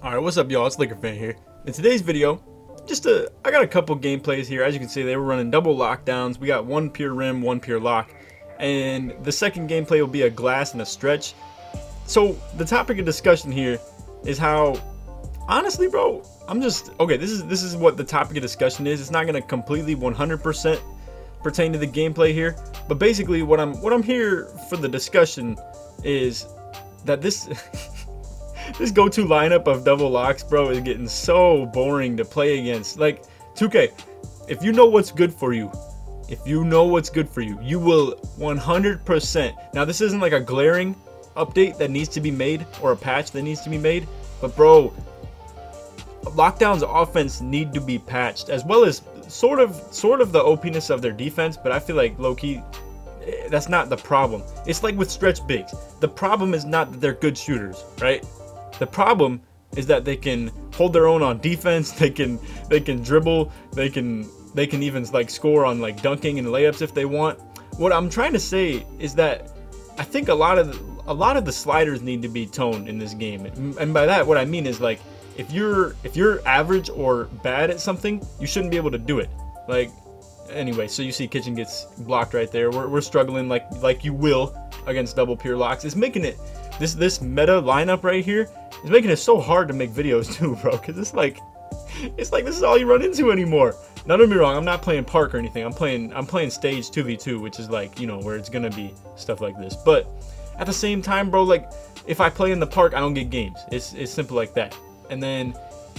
Alright, what's up y'all, it's LakerFan here. In today's video, I got a couple gameplays here. As you can see, they were running double lockdowns. We got one pure rim, one pure lock. And the second gameplay will be a glass and a stretch. So the topic of discussion here is how, honestly bro, okay, this is what the topic of discussion is. It's not going to completely 100% pertain to the gameplay here. But basically what I'm here for the discussion is that this... This go-to lineup of double locks, bro, is getting so boring to play against. Like, 2K, if you know what's good for you, you will 100%. Now, this isn't like a glaring update that needs to be made or a patch that needs to be made, but bro, Lockdown's offense need to be patched, as well as sort of the OPness of their defense. But I feel like low-key, that's not the problem. It's like with stretch bigs. The problem is not that they're good shooters, right? The problem is that they can hold their own on defense. They can dribble. They can even like score on like dunking and layups if they want. What I'm trying to say is that I think a lot of the sliders need to be toned in this game. And by that, what I mean is, like, if you're average or bad at something, you shouldn't be able to do it. Like, anyway, so you see Kitchen gets blocked right there. We're struggling like you will against double pure locks. It's making it this meta lineup right here is making it so hard to make videos too, bro, because it's like this is all you run into anymore. Now, don't get me wrong, I'm not playing park or anything. I'm playing stage 2v2, which is like, you know, where it's gonna be stuff like this. But at the same time, bro, like, if I play in the park, I don't get games. It's simple like that. And then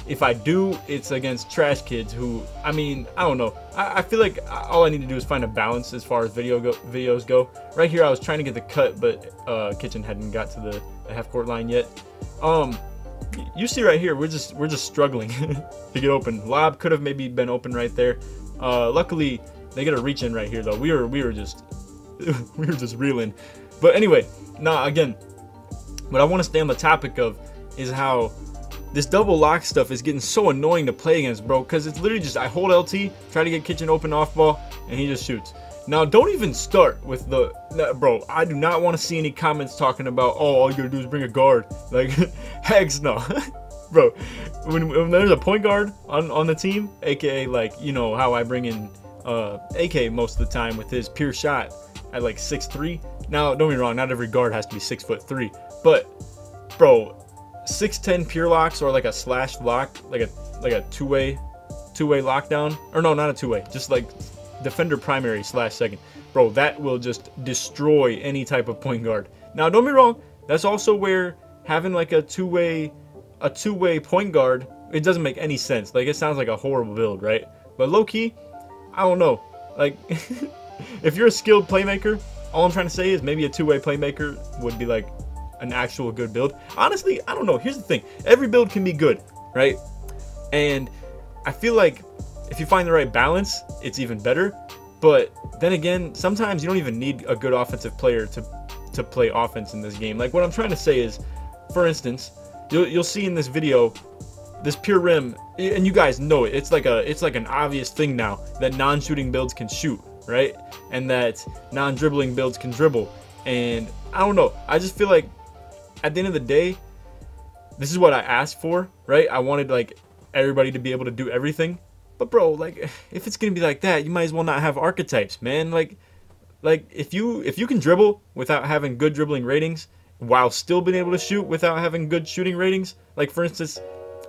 if I do, it's against trash kids who, I mean, I don't know. I feel like all I need to do is find a balance as far as videos go. Right here, I was trying to get the cut, but Kitchen hadn't got to the half-court line yet. You see right here, we're just struggling to get open. Lob could have maybe been open right there. Luckily, they get a reach in right here though. We were just reeling. But anyway, again, what I want to stay on the topic of is how this double lock stuff is getting so annoying to play against, bro, because it's literally just I hold LT, try to get Kitchen open off ball, and he just shoots. Now, don't even start with bro, I do not want to see any comments talking about, oh, all you gotta do is bring a guard. Like, heck no. Bro, when there's a point guard on the team, aka, like, you know how I bring in AK most of the time with his pure shot at like 6'3". Now, don't get me wrong, not every guard has to be 6'3", but bro, 6'10" pure locks or like a slash lock, like a two-way lockdown, or no, not a two-way, just like defender primary slash second, bro, that will just destroy any type of point guard. Now, don't be wrong, that's also where having like a two-way point guard, it doesn't make any sense. Like, it sounds like a horrible build, right? But low-key, I don't know, like if you're a skilled playmaker, all I'm trying to say is maybe a two-way playmaker would be like an actual good build. Honestly, I don't know. Here's the thing, every build can be good, right? And I feel like if you find the right balance, it's even better. But then again, sometimes you don't even need a good offensive player to play offense in this game. Like, what I'm trying to say is, for instance, you'll see in this video, this pure rim, and you guys know it, it's like an obvious thing now that non-shooting builds can shoot, right? And that non-dribbling builds can dribble. And I don't know, I just feel like at the end of the day, this is what I asked for, right? I wanted like everybody to be able to do everything. But bro, like, if it's gonna be like that, you might as well not have archetypes, man. Like if you can dribble without having good dribbling ratings, while still being able to shoot without having good shooting ratings, like for instance,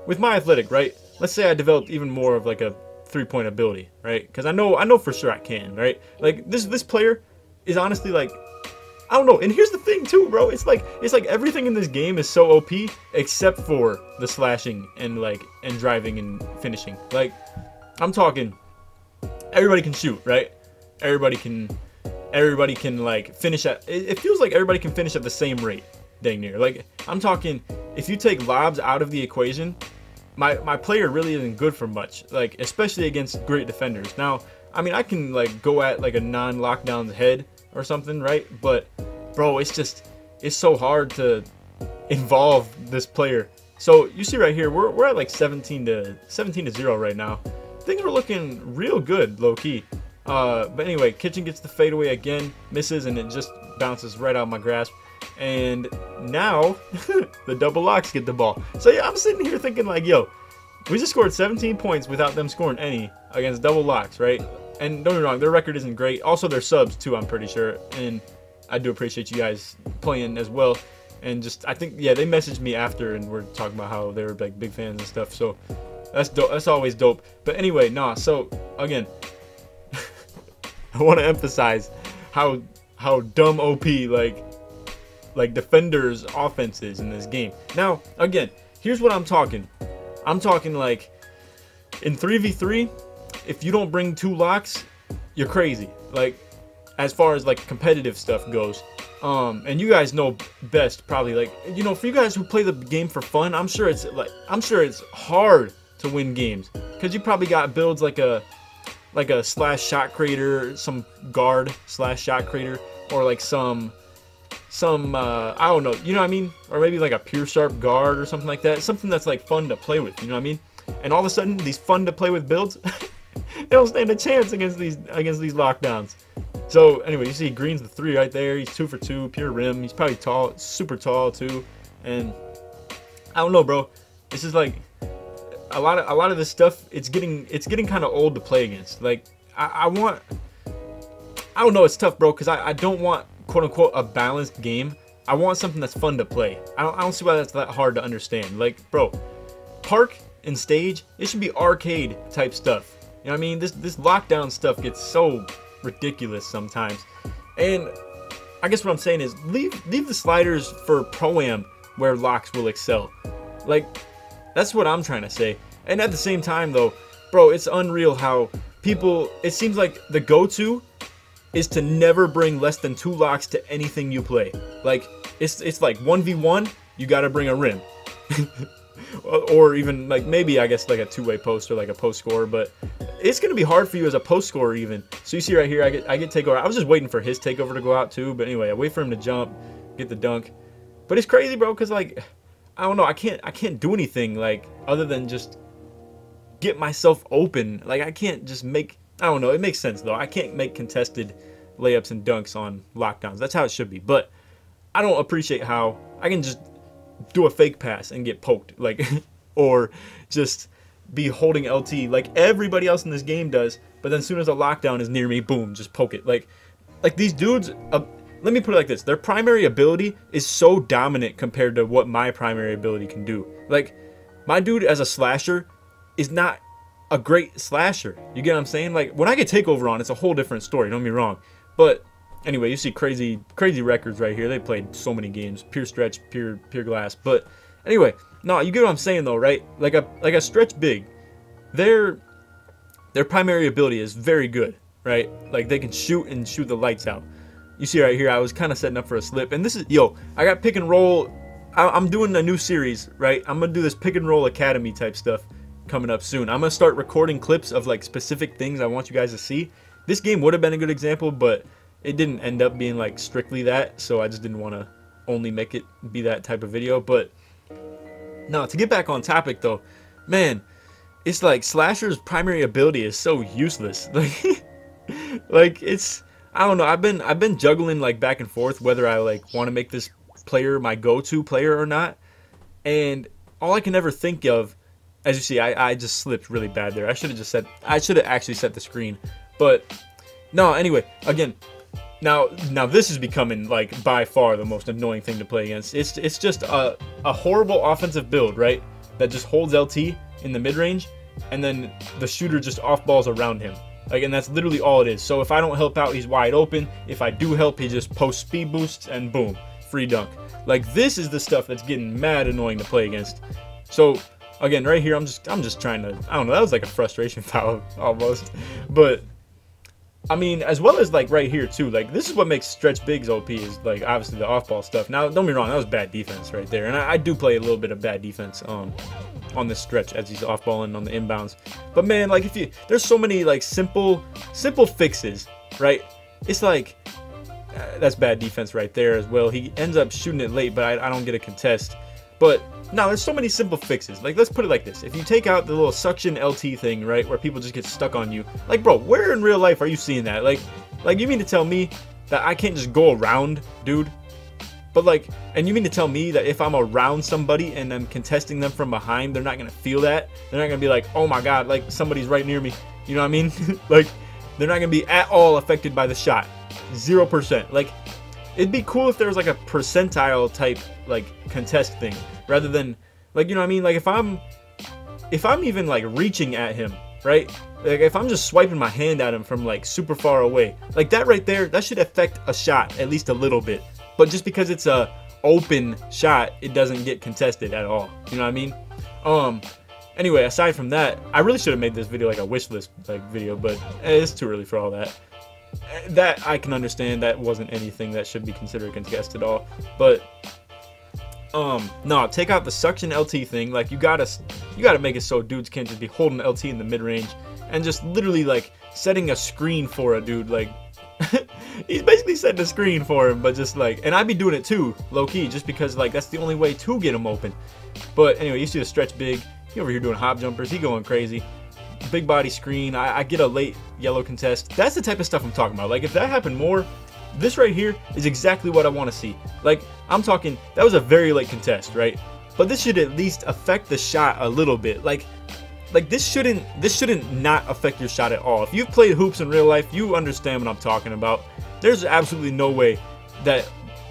with my athletic, right? Let's say I developed even more of like a three-point ability, right? Because I know for sure I can, right? Like this player is honestly like, I don't know. And here's the thing too, bro. It's like everything in this game is so OP except for the slashing and driving and finishing. Like, I'm talking, everybody can shoot, right? Everybody can like finish at, it feels like everybody can finish at the same rate, dang near. Like, I'm talking, if you take lobs out of the equation, my player really isn't good for much, like, especially against great defenders. Now, I mean, I can like go at like a non-lockdown's head or something, right? But bro, it's so hard to involve this player. So you see right here, we're at like 17 to 0 right now. Things were looking real good, low-key. But anyway, Kitchen gets the fadeaway again, misses, and it just bounces right out of my grasp. And now the double locks get the ball. So yeah, I'm sitting here thinking like, yo, we just scored 17 points without them scoring any against double locks, right? And don't get me wrong, their record isn't great. Also, their subs too, I'm pretty sure. And I do appreciate you guys playing as well. And just, I think, yeah, they messaged me after and we're talking about how they were like big fans and stuff. So that's dope. That's always dope. But anyway, nah. So again, I want to emphasize how dumb OP like defenders' offense is in this game. Now, again, here's what I'm talking. I'm talking like in 3v3, if you don't bring 2 locks, you're crazy. Like as far as like competitive stuff goes. And you guys know best probably, like, you know, for you guys who play the game for fun, I'm sure it's hard to win games because you probably got builds like a slash shot creator, some guard slash shot creator, or like some I don't know, you know what I mean, or maybe like a pure sharp guard or something like that, something that's like fun to play with, you know what I mean. And all of a sudden these fun to play with builds they don't stand a chance against these lockdowns. So anyway, you see Green's the 3 right there. He's 2 for 2, pure rim. He's probably tall, super tall too. And I don't know, bro. This is like a lot of this stuff. It's getting kind of old to play against. Like I don't know. It's tough, bro, because I don't want quote unquote a balanced game. I want something that's fun to play. I don't see why that's that hard to understand. Like, bro, park and stage, it should be arcade type stuff. You know what I mean? This lockdown stuff gets so ridiculous sometimes. And I guess what I'm saying is leave the sliders for Pro-Am where locks will excel. Like, that's what I'm trying to say. And at the same time though, bro, it's unreal how people, it seems like the go-to is to never bring less than 2 locks to anything you play. Like it's like 1v1, you gotta bring a rim. Or even like maybe I guess like a 2-way post or like a post scorer, but it's gonna be hard for you as a post scorer even. So you see right here, I get takeover. I was just waiting for his takeover to go out too, but anyway, I wait for him to jump, get the dunk. But it's crazy, bro, because like I don't know, I can't do anything like other than just get myself open. Like I can't just make, I don't know, it makes sense though. I can't make contested layups and dunks on lockdowns. That's how it should be. But I don't appreciate how I can just do a fake pass and get poked, like, or just be holding LT like everybody else in this game does, but then as soon as a lockdown is near me, boom, just poke it. Like these dudes, let me put it like this, their primary ability is so dominant compared to what my primary ability can do. Like, my dude as a slasher is not a great slasher. You get what I'm saying? Like, when I get takeover on, it's a whole different story, don't get me wrong. But anyway, you see crazy records right here. They played so many games, pure stretch, pure glass. But anyway, no, you get what I'm saying though, right? Like a stretch big, their primary ability is very good, right? Like they can shoot and shoot the lights out. You see right here, I was kind of setting up for a slip, and this is, yo, I got pick and roll. I'm doing a new series, right? I'm gonna do this pick and roll academy type stuff coming up soon. I'm gonna start recording clips of like specific things I want you guys to see. This game would have been a good example, but it didn't end up being like strictly that, so I just didn't want to only make it be that type of video. But no, to get back on topic though, man, it's like Slasher's primary ability is so useless. Like it's, I don't know, I've been juggling like back and forth whether I like want to make this player my go-to player or not, and all I can ever think of, as you see, I just slipped really bad there. I should have actually set the screen. But no, anyway, again, now this is becoming like by far the most annoying thing to play against. It's just a horrible offensive build, right? That just holds LT in the mid-range, and then the shooter just off balls around him. Like, and that's literally all it is. So if I don't help out, he's wide open. If I do help, he just posts speed boosts and boom, free dunk. Like, this is the stuff that's getting mad annoying to play against. So again, right here, I'm just trying to, I don't know, that was like a frustration foul almost. But I mean, as well as like right here too, like this is what makes stretch bigs OP, is like obviously the off ball stuff. Now don't be wrong, that was bad defense right there, and I do play a little bit of bad defense on this stretch as he's off balling on the inbounds. But man, like there's so many like simple fixes, right? It's like that's bad defense right there as well. He ends up shooting it late, but I don't get a contest. But no, there's so many simple fixes. Like, let's put it like this. If you take out the little suction LT thing, right, where people just get stuck on you, like, bro, where in real life are you seeing that? Like you mean to tell me that I can't just go around, dude? But like, and you mean to tell me that if I'm around somebody and I'm contesting them from behind, they're not gonna feel that? They're not gonna be like, oh my god, like somebody's right near me. You know what I mean? Like, they're not gonna be at all affected by the shot. 0%. Like, it'd be cool if there was like a percentile type like contest thing, rather than like, you know what I mean? Like if I'm even like reaching at him, right? Like if I'm just swiping my hand at him from like super far away, like that right there, that should affect a shot at least a little bit. But just because it's a open shot, it doesn't get contested at all. You know what I mean? Anyway, aside from that, I really should have made this video like a wish list like video, but it's too early for all that. That I can understand. That wasn't anything that should be considered contested at all. But no, take out the suction LT thing. Like you gotta make it so dudes can't just be holding LT in the mid range and just literally like setting a screen for a dude. Like he's basically setting a screen for him, but just like, and I'd be doing it too, low key, just because like that's the only way to get him open. But anyway, you see the stretch big. He over here doing hop jumpers. He going crazy. Big body screen. I get a late yellow contest. That's the type of stuff I'm talking about. Like if that happened more, this right here is exactly what I want to see. Like I'm talking, that was a very late contest, right? But this should at least affect the shot a little bit. Like this shouldn't not affect your shot at all. If you've played hoops in real life, you understand what I'm talking about. There's absolutely no way that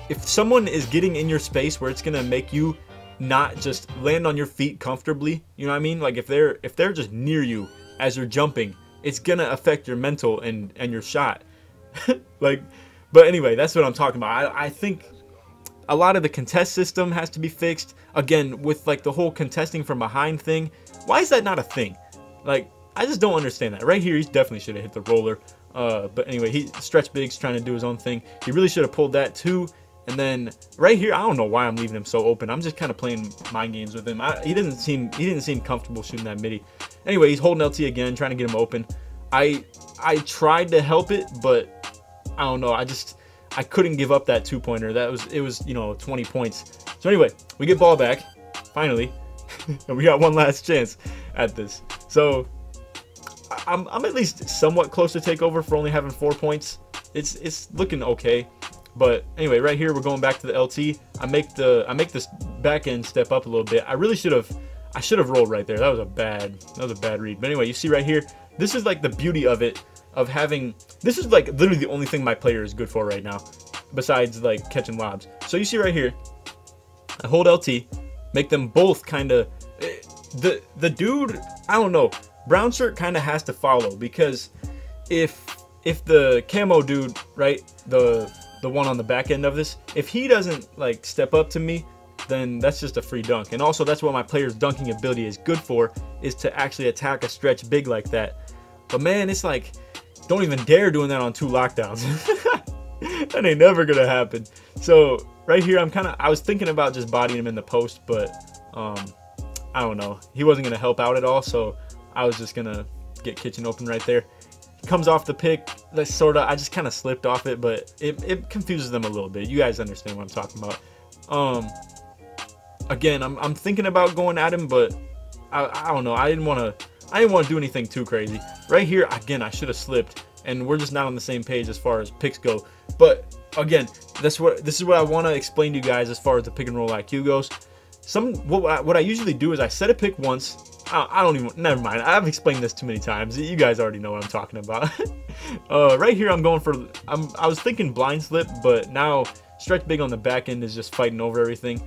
if someone is getting in your space where it's gonna make you not just land on your feet comfortably, you know what I mean? Like if they're just near you as you're jumping, it's gonna affect your mental and your shot. Like, but anyway, that's what I'm talking about. I think a lot of the contest system has to be fixed. Again, with like the whole contesting from behind thing, why is that not a thing? Like, I just don't understand that. Right here, he definitely should have hit the roller. But anyway, he stretch big's trying to do his own thing. He really should have pulled that too. And then right here, I don't know why I'm leaving him so open. I'm just kind of playing mind games with him. He didn't seem comfortable shooting that midi. Anyway, he's holding LT again, trying to get him open. I tried to help it, but I don't know. I couldn't give up that 2-pointer. It was, you know, 20 points. So anyway, we get ball back finally, and we got one last chance at this. So I'm at least somewhat close to takeover for only having 4 points. It's looking okay. But anyway, right here we're going back to the LT. I make this back end step up a little bit. I should have rolled right there. That was a bad read. But anyway, you see right here, this is like the beauty of it, of having, this is like literally the only thing my player is good for right now, besides like catching lobs. So you see right here, I hold LT, make them both kind of, the dude, I don't know, brown shirt kind of has to follow, because if the camo dude, right, the one on the back end of this, if he doesn't like step up to me, then that's just a free dunk. And also that's what my player's dunking ability is good for, is to actually attack a stretch big like that. But man, it's like, don't even dare doing that on 2 lockdowns. That ain't never gonna happen. So right here, I was thinking about just bodying him in the post, but I don't know, he wasn't gonna help out at all, so I was just gonna get kitchen open right there. Comes off the pick, I just kind of slipped off it, but it confuses them a little bit. You guys understand what I'm talking about. Again, I'm thinking about going at him, but I don't know. I didn't want to do anything too crazy. Right here, again, I should have slipped, and we're just not on the same page as far as picks go. But again, this is what I want to explain to you guys as far as the pick and roll IQ goes. What I usually do is I set a pick once. Never mind. I've explained this too many times. You guys already know what I'm talking about. Right here, I was thinking blind slip, but now stretch big on the back end is just fighting over everything.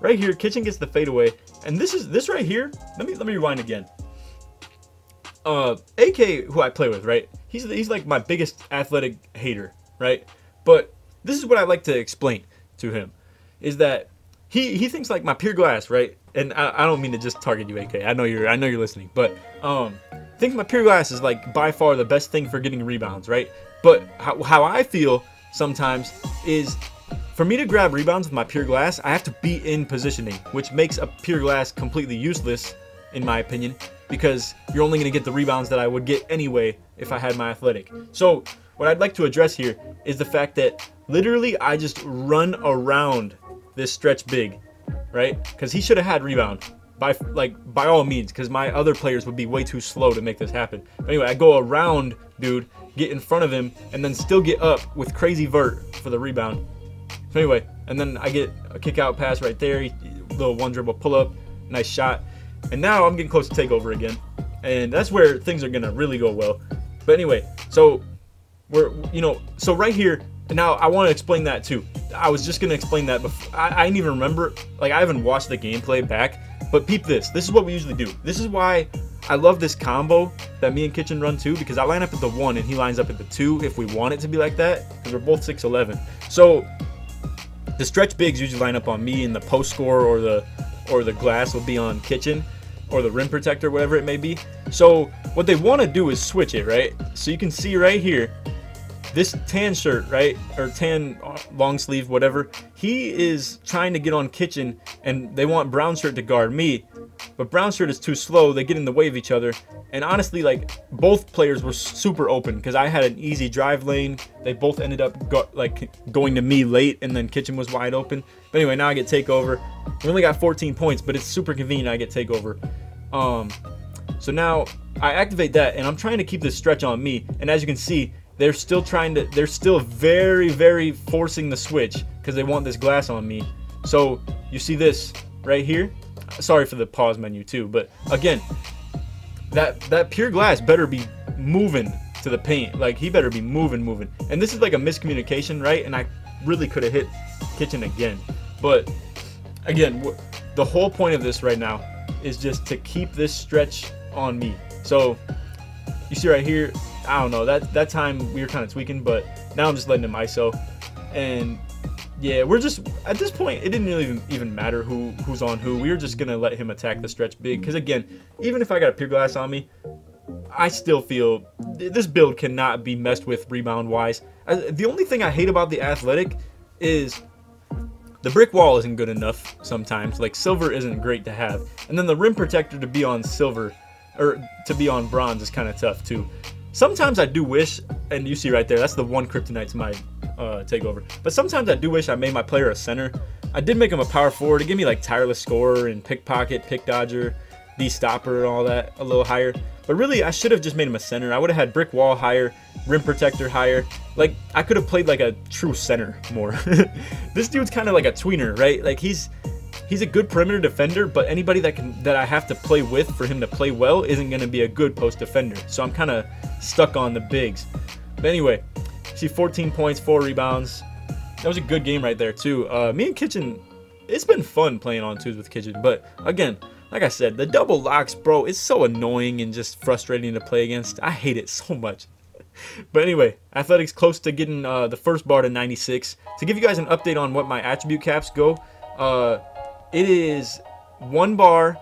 Right here, kitchen gets the fadeaway, and this right here. Let me rewind again. AK, who I play with, right? He's like my biggest athletic hater, right? But this is what I like to explain to him, is that he thinks like my pure glass, right? And I don't mean to just target you, AK. I know you're listening, but think my pure glass is like by far the best thing for getting rebounds, right? But how I feel sometimes is, for me to grab rebounds with my pure glass, I have to be in positioning, which makes a pure glass completely useless, in my opinion, because you're only going to get the rebounds that I would get anyway if I had my athletic. So what I'd like to address here is the fact that literally I just run around this stretch big, right? Because he should have had rebound by all means, because my other players would be way too slow to make this happen. But anyway, I go around dude, get in front of him, and then still get up with crazy vert for the rebound. So anyway, and then I get a kick out pass right there, little one dribble pull up, nice shot. And now I'm getting close to takeover again. And that's where things are gonna really go well. But anyway, so so right here, now I want to explain that too. I was just gonna explain that before. I didn't even remember, like I haven't watched the gameplay back, but peep this. This is what we usually do. This is why I love this combo that me and Kitchen run too, because I line up at the 1 and he lines up at the 2 if we want it to be like that, because we're both 6'11". So the stretch bigs usually line up on me, and the post score or the glass will be on Kitchen, or the rim protector, whatever it may be. So what they want to do is switch it, right? So you can see right here, this tan shirt, right, or tan long sleeve, whatever, he is trying to get on Kitchen, and they want brown shirt to guard me, but brown shirt is too slow. They get in the way of each other, and honestly, like, both players were super open because I had an easy drive lane. They both ended up going to me late, and then Kitchen was wide open. But anyway, now I get takeover. We only got 14 points, but it's super convenient. I get takeover. So now I activate that, and I'm trying to keep this stretch on me, and as you can see, they're still very, very forcing the switch because they want this glass on me. So you see this right here. Sorry for the pause menu too, but again, that pure glass better be moving to the paint. Like, he better be moving. And this is like a miscommunication, right? And I really could have hit Kitchen again. But again, the whole point of this right now is just to keep this stretch on me. So you see right here, I don't know, that time we were kind of tweaking, but now I'm just letting him ISO. And yeah, we're just, at this point, it didn't really even matter who's on who. We were just gonna let him attack the stretch big, because again, even if I got a pure glass on me, I still feel this build cannot be messed with rebound wise. The only thing I hate about the athletic is the brick wall isn't good enough sometimes. Like, silver isn't great to have, and then the rim protector to be on silver or to be on bronze is kind of tough too. Sometimes I do wish, and you see right there, that's the one kryptonite to my takeover. But sometimes I do wish I made my player a center. I did make him a power forward to give me like tireless scorer and pickpocket, pick dodger, D-stopper, and all that a little higher. But really, I should have just made him a center. I would have had brick wall higher, rim protector higher. Like, I could have played like a true center more. This dude's kind of like a tweener, right? Like, he's a good perimeter defender, but anybody that I have to play with for him to play well isn't going to be a good post defender. So I'm kind of stuck on the bigs. But anyway, see, 14 points, 4 rebounds. That was a good game right there too. Me and Kitchen, it's been fun playing on twos with Kitchen. But again, like I said, the double locks, bro, it's so annoying and just frustrating to play against. I hate it so much. But anyway, Athletics close to getting the first bar to 96. To give you guys an update on what my attribute caps go, it is 1 bar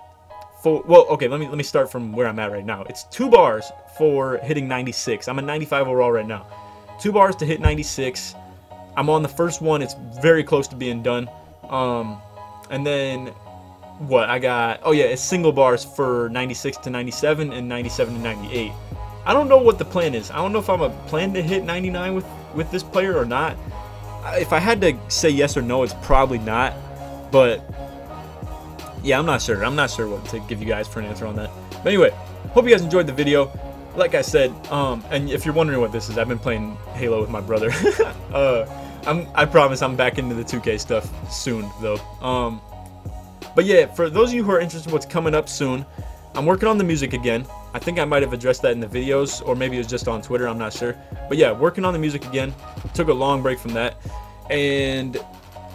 for, well, okay, let me start from where I'm at right now. It's 2 bars for hitting 96. I'm at 95 overall right now. 2 bars to hit 96. I'm on the first one. It's very close to being done. And then what I got, oh yeah, it's single bars for 96 to 97 and 97 to 98. I don't know what the plan is. I don't know if I'm a plan to hit 99 with this player or not. If I had to say yes or no, it's probably not. But yeah, I'm not sure. I'm not sure what to give you guys for an answer on that. But anyway, hope you guys enjoyed the video. Like I said, and if you're wondering what this is, I've been playing Halo with my brother. I promise I'm back into the 2K stuff soon, though. But yeah, for those of you who are interested in what's coming up soon, I'm working on the music again. I think I might have addressed that in the videos, or maybe it was just on Twitter, I'm not sure. But yeah, working on the music again. Took a long break from that. And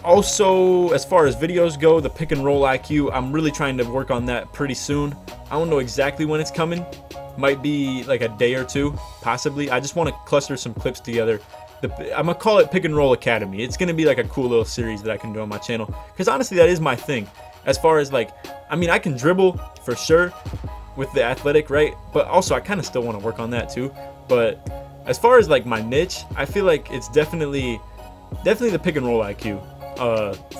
also, as far as videos go, the pick and roll IQ, I'm really trying to work on that pretty soon. I don't know exactly when it's coming. Might be like a day or two, possibly. I just want to cluster some clips together. I'm gonna call it Pick and Roll Academy. It's gonna be like a cool little series that I can do on my channel, because honestly, that is my thing. As far as like, I mean, I can dribble for sure with the athletic, right? But also, I kind of still want to work on that too. But as far as like my niche, I feel like it's definitely the pick and roll IQ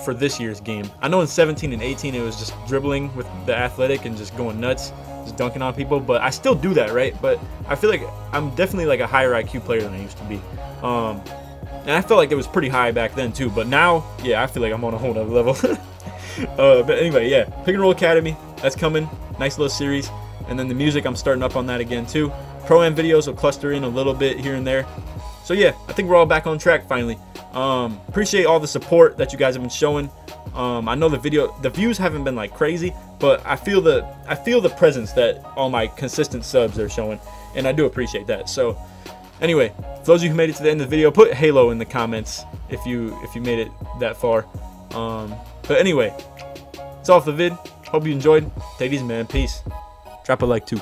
for this year's game. I know in 17 and 18 it was just dribbling with the athletic and just going nuts, just dunking on people, but I still do that, right? But I feel like I'm definitely like a higher IQ player than I used to be. And I felt like it was pretty high back then too, but now, yeah, I feel like I'm on a whole nother level. But anyway, yeah, Pick and Roll Academy, that's coming. Nice little series. And then the music, I'm starting up on that again too. Pro-Am videos will cluster in a little bit here and there. So yeah, I think we're all back on track finally. Appreciate all the support that you guys have been showing. I know the views haven't been like crazy, but I feel the presence that all my consistent subs are showing, and I do appreciate that. So anyway, for those of you who made it to the end of the video, put Halo in the comments if you made it that far. But anyway, that's all for the vid. Hope you enjoyed. Take it easy, man. Peace. Drop a like too.